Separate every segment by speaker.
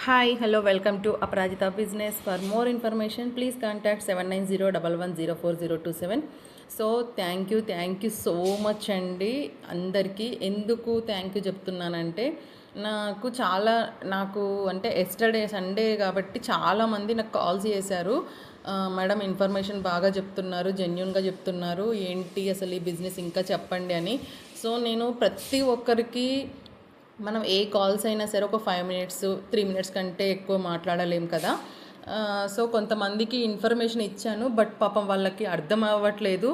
Speaker 1: Hi, hello, welcome to Aparajita Business. For more information, please contact 79011040227. So thank you so much అండి అందరికీ. ఎందుకు thank you చెప్తున్నానంటే నాకు అంటే ఎస్టర్డే సండే కాబట్టి చాలామంది నాకు కాల్స్ చేశారు. మేడం ఇన్ఫర్మేషన్ బాగా చెప్తున్నారు, జెన్యున్గా చెప్తున్నారు, ఏంటి అసలు ఈ బిజినెస్ ఇంకా చెప్పండి అని. సో నేను ప్రతి ఒక్కరికి మనం ఏ కాల్స్ అయినా సరే ఒక 5 మినిట్స్ 3 మినిట్స్ కంటే ఎక్కువ మాట్లాడలేం కదా. సో కొంతమందికి ఇన్ఫర్మేషన్ ఇచ్చాను, బట్ పాపం వాళ్ళకి అర్థం అవ్వట్లేదు.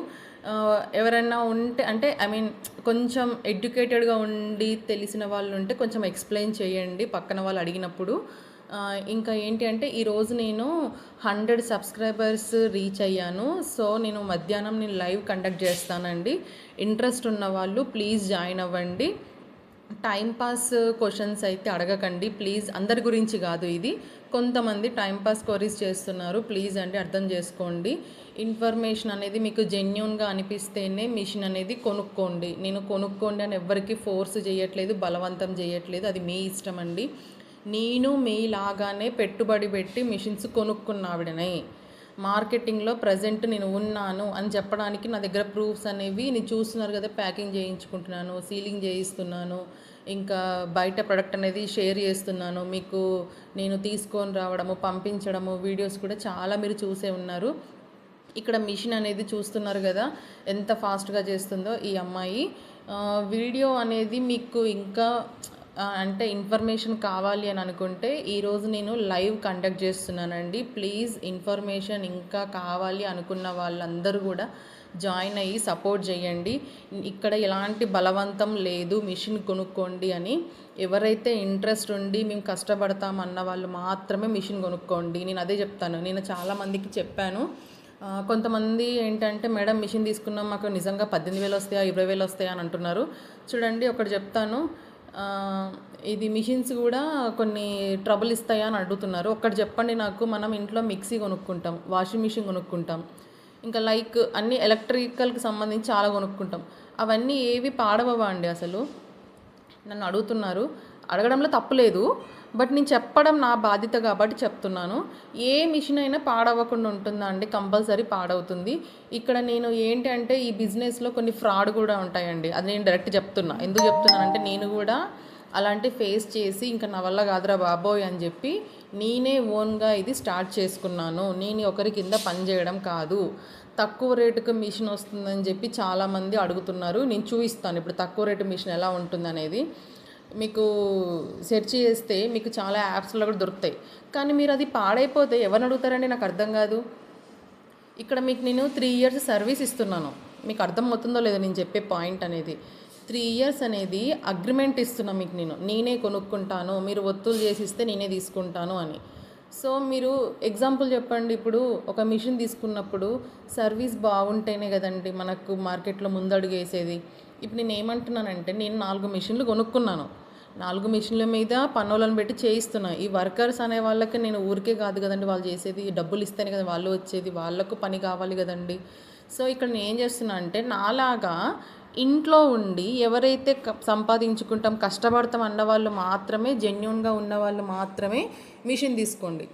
Speaker 1: ఎవరైనా ఉంటే అంటే కొంచెం ఎడ్యుకేటెడ్గా ఉండి తెలిసిన వాళ్ళు ఉంటే కొంచెం ఎక్స్ప్లెయిన్ చేయండి పక్కన వాళ్ళు అడిగినప్పుడు. ఇంకా ఏంటి అంటే ఈరోజు నేను 100 సబ్స్క్రైబర్స్ రీచ్ అయ్యాను. సో నేను మధ్యాహ్నం లైవ్ కండక్ట్ చేస్తానండి. ఇంట్రెస్ట్ ఉన్న వాళ్ళు ప్లీజ్ జాయిన్ అవ్వండి. టైంపాస్ క్వశ్చన్స్ అయితే అడగకండి ప్లీజ్. అందరి గురించి కాదు ఇది, కొంతమంది టైంపాస్ క్వరీస్ చేస్తున్నారు. ప్లీజ్ అండి అర్థం చేసుకోండి. ఇన్ఫర్మేషన్ అనేది మీకు జెన్యున్గా అనిపిస్తేనే మిషన్ అనేది కొనుక్కోండి. నేను కొనుక్కోండి అని ఎవ్వరికి ఫోర్స్ చేయట్లేదు, బలవంతం చేయట్లేదు, అది మీ ఇష్టం అండి. నేను మీలాగానే పెట్టుబడి పెట్టి మిషన్స్ కొనుక్కున్నావిడనే మార్కెటింగ్లో ప్రజెంట్ నేను ఉన్నాను అని చెప్పడానికి నా దగ్గర ప్రూఫ్స్ అనేవి నేను చూస్తున్నారు కదా. ప్యాకింగ్ చేయించుకుంటున్నాను, సీలింగ్ చేయిస్తున్నాను, ఇంకా బయట ప్రొడక్ట్ అనేది షేర్ చేస్తున్నాను మీకు. నేను తీసుకొని రావడము, పంపించడము, వీడియోస్ కూడా చాలా మీరు చూసే ఉన్నారు. ఇక్కడ మిషన్ అనేది చూస్తున్నారు కదా ఎంత ఫాస్ట్గా చేస్తుందో ఈ అమ్మాయి. వీడియో అనేది మీకు ఇంకా అంటే ఇన్ఫర్మేషన్ కావాలి అని అనుకుంటే ఈరోజు నేను లైవ్ కండక్ట్ చేస్తున్నానండి. ప్లీజ్ ఇన్ఫర్మేషన్ ఇంకా కావాలి అనుకున్న వాళ్ళందరూ కూడా జాయిన్ అయ్యి సపోర్ట్ చేయండి. ఇక్కడ ఎలాంటి బలవంతం లేదు మిషన్ కొనుక్కోండి అని. ఎవరైతే ఇంట్రెస్ట్ ఉండి మేము కష్టపడతామన్న వాళ్ళు మాత్రమే మిషన్ కొనుక్కోండి. నేను అదే చెప్తాను. నేను చాలామందికి చెప్పాను. కొంతమంది ఏంటంటే మేడం మిషన్ తీసుకున్నాం మాకు నిజంగా 18,000 వస్తాయా 20,000 వస్తాయా అని అంటున్నారు. చూడండి ఒకటి చెప్తాను, ఇది మిషన్స్ కూడా కొన్ని ట్రబుల్ ఇస్తాయా అని అడుగుతున్నారు. ఒక్కటి చెప్పండి నాకు. మనం ఇంట్లో మిక్సీ కొనుక్కుంటాం, వాషింగ్ మిషన్ కొనుక్కుంటాం, ఇంకా లైక్ అన్ని ఎలక్ట్రికల్కి సంబంధించి చాలా కొనుక్కుంటాం. అవన్నీ ఏవి పాడవవా అండి అసలు? నన్ను అడుగుతున్నారు. అడగడంలో తప్పులేదు, బట్ నేను చెప్పడం నా బాధ్యత కాబట్టి చెప్తున్నాను. ఏ మిషన్ అయినా పాడవ్వకుండా ఉంటుందా అండి? కంపల్సరీ పాడవుతుంది. ఇక్కడ నేను ఏంటి అంటే ఈ బిజినెస్లో కొన్ని ఫ్రాడ్ కూడా ఉంటాయండి. అది నేను డైరెక్ట్ చెప్తున్నా. ఎందుకు చెప్తున్నానంటే నేను కూడా అలాంటి ఫేస్ చేసి ఇంకా నా వల్ల కాదురా బాబోయ్ అని చెప్పి నేనే ఓన్గా ఇది స్టార్ట్ చేసుకున్నాను. నేను ఒకరి కింద పని చేయడం కాదు. తక్కువ రేటుకు మిషన్ వస్తుందని చెప్పి చాలామంది అడుగుతున్నారు. నేను చూపిస్తాను ఇప్పుడు తక్కువ రేటు మిషన్ ఎలా ఉంటుందనేది. మీకు సెర్చ్ చేస్తే మీకు చాలా యాప్స్లో కూడా దొరుకుతాయి. కానీ మీరు అది పాడైపోతే ఎవరిని అడుగుతారండి? నాకు అర్థం కాదు. ఇక్కడ మీకు నేను 3 ఇయర్స్ సర్వీస్ ఇస్తున్నాను. మీకు అర్థమవుతుందో లేదో నేను చెప్పే పాయింట్ అనేది. 3 ఇయర్స్ అనేది అగ్రిమెంట్ ఇస్తున్నా మీకు. నేనే కొనుక్కుంటాను, మీరు ఒత్తులు చేసి ఇస్తే నేనే తీసుకుంటాను అని. సో మీరు ఎగ్జాంపుల్ చెప్పండి. ఇప్పుడు ఒక మిషన్ తీసుకున్నప్పుడు సర్వీస్ బాగుంటేనే కదండి మనకు మార్కెట్లో ముందడుగు వేసేది. ఇప్పుడు నేను ఏమంటున్నానంటే నేను 4 మిషన్లు కొనుక్కున్నాను. 4 మిషన్ల మీద పనులను పెట్టి చేయిస్తున్నా. ఈ వర్కర్స్ అనే వాళ్ళకి నేను ఊరికే కాదు కదండి వాళ్ళు చేసేది, డబ్బులు ఇస్తేనే కదా వాళ్ళు వచ్చేది, వాళ్ళకు పని కావాలి కదండి. సో ఇక్కడ నేను ఏం చేస్తున్నా అంటే నాలాగా ఇంట్లో ఉండి ఎవరైతే సంపాదించుకుంటాం కష్టపడతాం అన్న వాళ్ళు మాత్రమే, జెన్యున్గా ఉన్న వాళ్ళు మాత్రమే మిషన్ తీసుకోండి.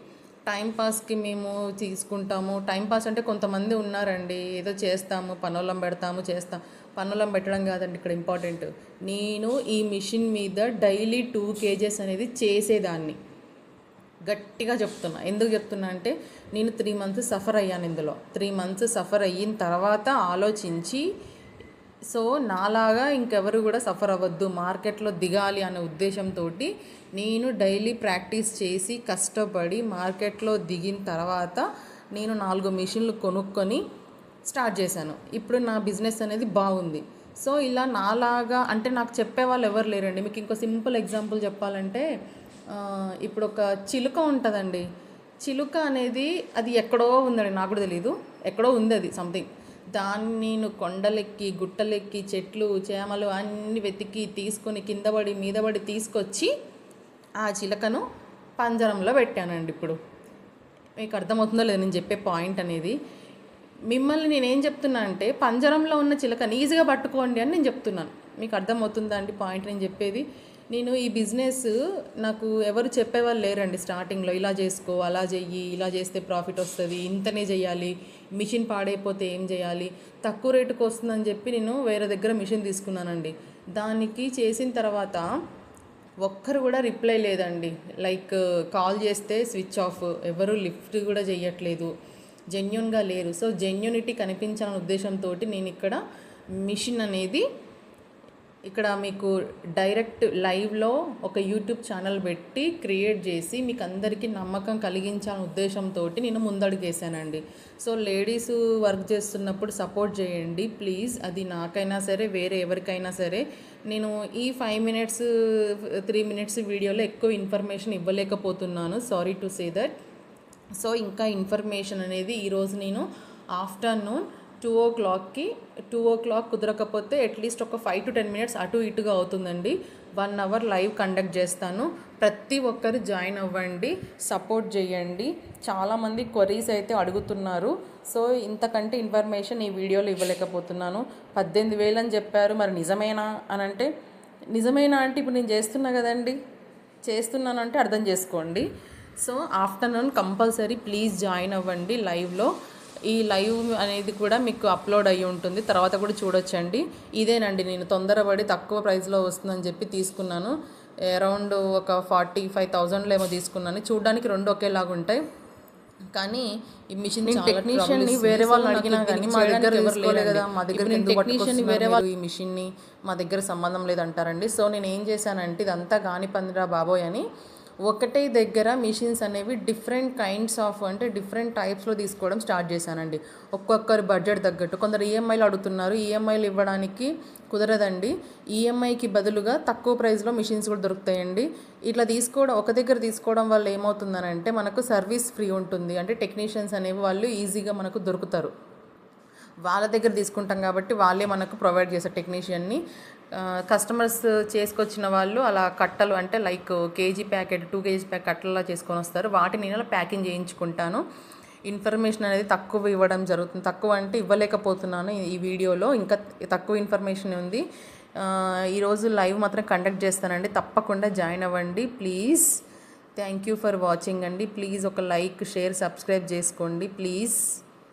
Speaker 1: టైంపాస్కి మేము తీసుకుంటాము. టైంపాస్ అంటే కొంతమంది ఉన్నారండి, ఏదో చేస్తాము, పనులం పెడతాము, చేస్తాం. పనులం పెట్టడం కాదండి ఇక్కడ ఇంపార్టెంట్. నేను ఈ మిషన్ మీద డైలీ 2 kgs అనేది చేసేదాన్ని. గట్టిగా చెప్తున్నా. ఎందుకు చెప్తున్నా అంటే నేను 3 months సఫర్ అయ్యాను ఇందులో. 3 months సఫర్ అయిన తర్వాత ఆలోచించి, సో నాలాగా ఇంకెవరు కూడా సఫర్ అవ్వద్దు, మార్కెట్లో దిగాలి అనే ఉద్దేశంతో నేను డైలీ ప్రాక్టీస్ చేసి కష్టపడి మార్కెట్లో దిగిన తర్వాత నేను 4 మిషన్లు కొనుక్కొని స్టార్ట్ చేశాను. ఇప్పుడు నా బిజినెస్ అనేది బాగుంది. సో ఇలా నాలాగా అంటే నాకు చెప్పేవాళ్ళు ఎవరు లేరండి. మీకు ఇంకో సింపుల్ ఎగ్జాంపుల్ చెప్పాలంటే ఇప్పుడు ఒక చిలుక ఉంటుందండి. చిలుక అనేది అది ఎక్కడో ఉందండి, నాకు కూడా తెలీదు, ఎక్కడో ఉంది అది సంథింగ్. దాన్ని నేను కొండలెక్కి గుట్టలెక్కి చెట్లు చేమలు అన్నీ వెతికి తీసుకొని కిందపడి మీదపడి తీసుకొచ్చి ఆ చిలకను పంజరంలో పెట్టానండి. ఇప్పుడు మీకు అర్థమవుతుందో లేదు నేను చెప్పే పాయింట్ అనేది. మిమ్మల్ని నేనేం చెప్తున్నా అంటే పంజరంలో ఉన్న చిలకని ఈజీగా పట్టుకోండి అని నేను చెప్తున్నాను. మీకు అర్థమవుతుందా అండి పాయింట్ నేను చెప్పేది? నేను ఈ బిజినెస్ నాకు ఎవరు చెప్పేవాళ్ళు లేరండి స్టార్టింగ్లో. ఇలా చేసుకో, అలా చెయ్యి, ఇలా చేస్తే ప్రాఫిట్ వస్తుంది, ఇంతనే చేయాలి, మిషన్ పాడైపోతే ఏం చేయాలి, తక్కువ రేటుకి వస్తుందని చెప్పి నేను వేరే దగ్గర మిషన్ తీసుకున్నానండి. దానికి చేసిన తర్వాత ఒక్కరు కూడా రిప్లై లేదండి. లైక్ కాల్ చేస్తే స్విచ్ ఆఫ్, ఎవరు లిఫ్ట్ కూడా చేయట్లేదు, జెన్యున్గా లేరు. సో జెన్యునిటీ కనిపించాలనే ఉద్దేశంతో నేను ఇక్కడ మిషన్ అనేది ఇక్కడ మీకు డైరెక్ట్ లైవ్లో ఒక యూట్యూబ్ ఛానల్ పెట్టి క్రియేట్ చేసి మీకు అందరికీ నమ్మకం కలిగించాలనే ఉద్దేశంతో నేను ముందడుగేసానండి. సో లేడీస్ వర్క్ చేస్తున్నప్పుడు సపోర్ట్ చేయండి ప్లీజ్. అది నాకైనా సరే వేరే ఎవరికైనా సరే. నేను ఈ 5 minutes 3 minutes వీడియోలో ఎక్కువ ఇన్ఫర్మేషన్ ఇవ్వలేకపోతున్నాను, sorry to say that. So ఇంకా ఇన్ఫర్మేషన్ అనేది ఈరోజు నేను ఆఫ్టర్నూన్ 2 o'clock కుదరకపోతే అట్లీస్ట్ ఒక 5 to 10 minutes అటు ఇటుగా అవుతుందండి. 1 hour లైవ్ కండక్ట్ చేస్తాను. ప్రతి ఒక్కరు జాయిన్ అవ్వండి, సపోర్ట్ చేయండి. చాలామంది క్వరీస్ అయితే అడుగుతున్నారు. సో ఇంతకంటే ఇన్ఫర్మేషన్ ఈ వీడియోలో ఇవ్వలేకపోతున్నాను. 18,000 అని చెప్పారు, మరి నిజమేనా అని అంటే, నిజమేనా అంటే ఇప్పుడు నేను చేస్తున్నా కదండి, చేస్తున్నానంటే అర్థం చేసుకోండి. So afternoon compulsory please join అవ్వండి లైవ్లో. ఈ లైవ్ అనేది కూడా మీకు అప్లోడ్ అయ్యి ఉంటుంది, తర్వాత కూడా చూడొచ్చండి. ఇదేనండి నేను తొందరపడి తక్కువ ప్రైస్లో వస్తుందని చెప్పి తీసుకున్నాను. అరౌండ్ ఒక 45,000 ఏమో తీసుకున్నాను. చూడడానికి రెండు ఒకేలాగా ఉంటాయి, కానీ ఈ మిషన్ టెక్నీషియన్ని వేరే వాళ్ళు అడిగినా కానీ మా దగ్గర తీసుకోలేదు కదా, మా దగ్గర టెక్నీషియన్ని వేరే వాళ్ళు ఈ మిషన్ని మా దగ్గర సంబంధం లేదంటారండి. సో నేను ఏం చేశానంటే ఇదంతా గాని పందిరా బాబోయ్ అని ఒకటే దగ్గర మిషన్స్ అనేవి డిఫరెంట్ కైండ్స్ ఆఫ్ అంటే డిఫరెంట్ టైప్స్లో తీసుకోవడం స్టార్ట్ చేశానండి. ఒక్కొక్కరి బడ్జెట్ తగ్గట్టు. కొందరు ఈఎంఐలు అడుగుతున్నారు, ఈఎంఐలు ఇవ్వడానికి కుదరదండి. ఈఎంఐకి బదులుగా తక్కువ ప్రైస్లో మిషన్స్ కూడా దొరుకుతాయండి. ఇట్లా తీసుకోవడం, ఒక దగ్గర తీసుకోవడం వల్ల ఏమవుతుందనంటే మనకు సర్వీస్ ఫ్రీ ఉంటుంది. అంటే టెక్నీషియన్స్ అనేవి వాళ్ళు ఈజీగా మనకు దొరుకుతారు. వాళ్ళ దగ్గర తీసుకుంటాం కాబట్టి వాళ్ళే మనకు ప్రొవైడ్ చేస్తారు టెక్నీషియన్ని. కస్టమర్స్ చేసుకొచ్చిన వాళ్ళు అలా కట్టలు అంటే like KG packet 2 kg packet కట్టలా చేసుకొని వస్తారు. వాటిని నేను అలా ప్యాకింగ్ చేయించుకుంటాను. ఇన్ఫర్మేషన్ అనేది తక్కువ ఇవ్వడం జరుగుతుంది. తక్కువ అంటే ఇవ్వలేకపోతున్నాను ఈ వీడియోలో, ఇంకా తక్కువ ఇన్ఫర్మేషన్ ఉంది. ఈరోజు లైవ్ మాత్రం కండక్ట్ చేస్తానండి, తప్పకుండా జాయిన్ అవ్వండి please. Thank you for watching అండి. ప్లీజ్ ఒక లైక్, షేర్, సబ్స్క్రైబ్ చేసుకోండి ప్లీజ్.